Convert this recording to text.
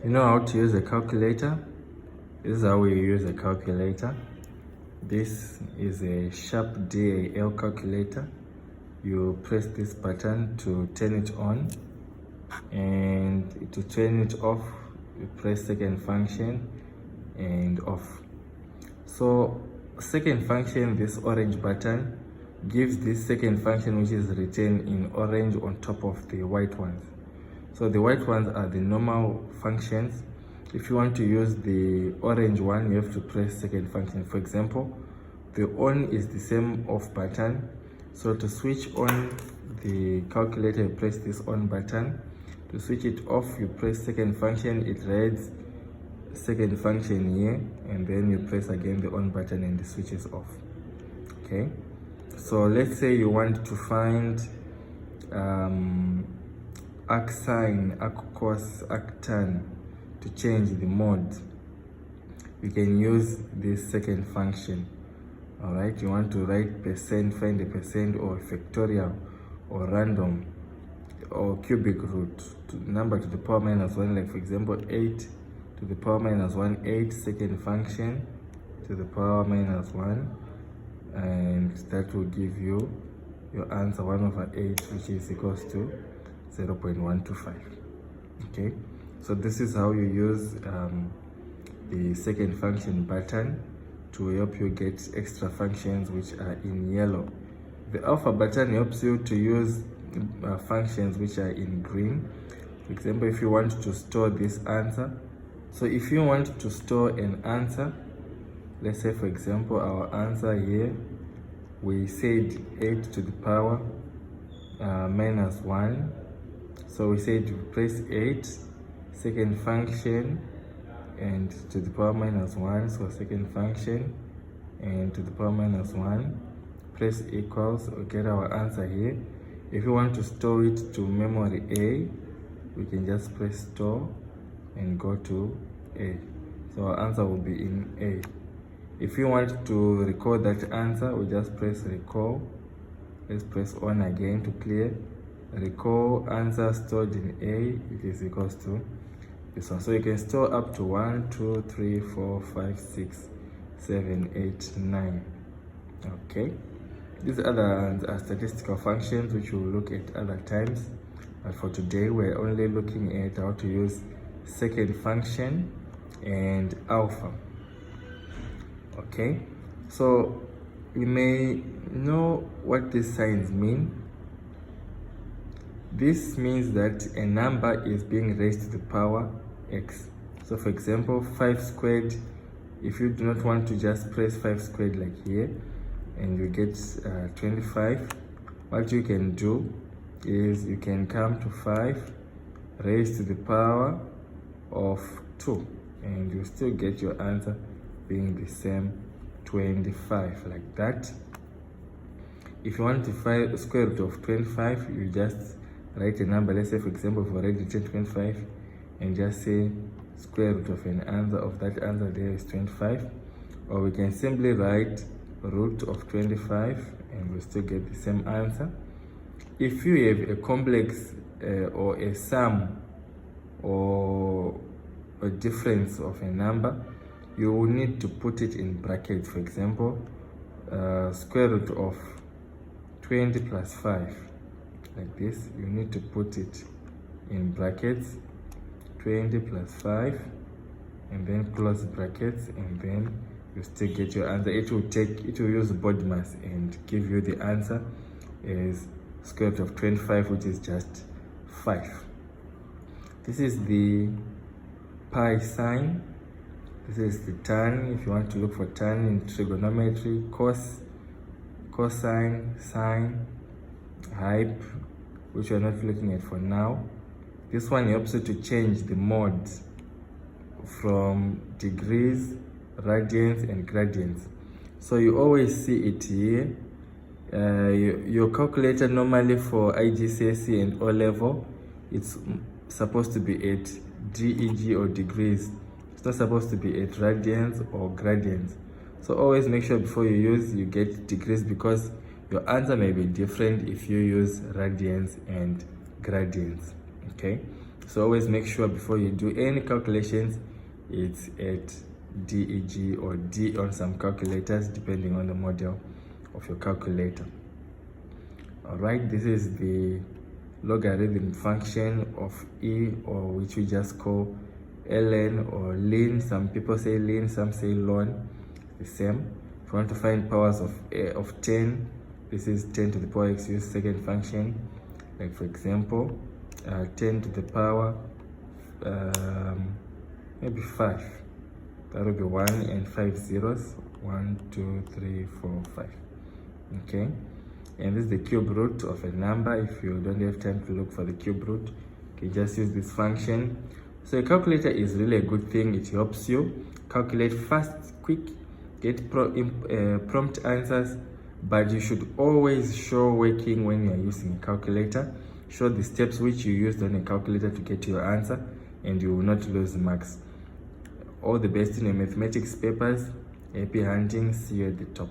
You know how to use a calculator? This is how we use a calculator. This is a Sharp DAL calculator. You press this button to turn it on, and to turn it off, you press second function and off. So second function, this orange button, gives this second function which is written in orange on top of the white ones. So the white ones are the normal functions. If you want to use the orange one, you have to press second function. For example, the on is the same off button. So to switch on the calculator, you press this on button. To switch it off, you press second function. It reads second function here, and then you press again the on button and the switch is off. Okay, so let's say you want to find arcsine, arccos, arctan to change the mode. You can use this second function. All right, you want to write percent, find a percent, or factorial, or random, or cubic root, number to the power minus 1, like for example 8 to the power minus 1, 8, second function to the power minus 1, and that will give you your answer 1/8, which is equals to 0.125. Okay, so this is how you use the second function button to help you get extra functions which are in yellow. The alpha button helps you to use functions which are in green. For example, if you want to store this answer, so if you want to store an answer, let's say for example our answer here, we said 8 to the power minus 1. So we said press 8, second function, and to the power minus 1, so second function and to the power minus 1, press equals, or get our answer here. If you want to store it to memory A, we can just press store and go to A. So our answer will be in A. If you want to record that answer, we just press recall. Let's press on again to clear. Recall answer stored in A, it is equals to this one. So you can store up to 1, 2, 3, 4, 5, 6, 7, 8, 9. Okay, these other are statistical functions which we'll look at other times, but for today we're only looking at how to use second function and alpha. Okay, so you may know what these signs mean. This means that a number is being raised to the power x. So for example, 5 squared, if you do not want to just press 5 squared like here and you get 25, what you can do is you can come to 5 raised to the power of 2, and you still get your answer being the same, 25, like that. If you want to find the square root of 25, you just write a number. Let's say for example, if we already written 25, and just say square root of an answer of that answer there is 25. Or we can simply write root of 25 and we still get the same answer. If you have a complex or a sum or a difference of a number, you will need to put it in brackets. For example, square root of 20 plus 5, like this, you need to put it in brackets, 20 plus 5, and then close brackets, and then you still get your answer. It will use BODMAS and give you the answer as square root of 25, which is just 5. This is the pi sign. This is the tan. If you want to look for tan in trigonometry, cos, cosine, sine, hype, which we are not looking at for now. This one helps you to change the modes from degrees, radians, and gradients. So you always see it here. Your calculator normally for IGCSE and O level, it's supposed to be at DEG or degrees. It's not supposed to be at radians or gradients. So always make sure before you use, you get degrees, because your answer may be different if you use radians and gradients. Okay, So always make sure before you do any calculations, it's at DEG or D on some calculators, depending on the model of your calculator. All right, this is the logarithm function of E, or which we just call ln or ln. Some people say ln, some say ln, the same. If you want to find powers of 10, this is 10 to the power x, use second function. Like for example, 10 to the power maybe 5. That will be 1 and 5 zeros. 1, 2, 3, 4, 5. Okay, and this is the cube root of a number. If you don't have time to look for the cube root, you can just use this function. So a calculator is really a good thing. It helps you calculate fast, quick, get prompt answers, but you should always show working when you are using a calculator. Show the steps which you used on a calculator to get your answer, and you will not lose marks. All the best in your mathematics papers. Happy hunting. See you at the top.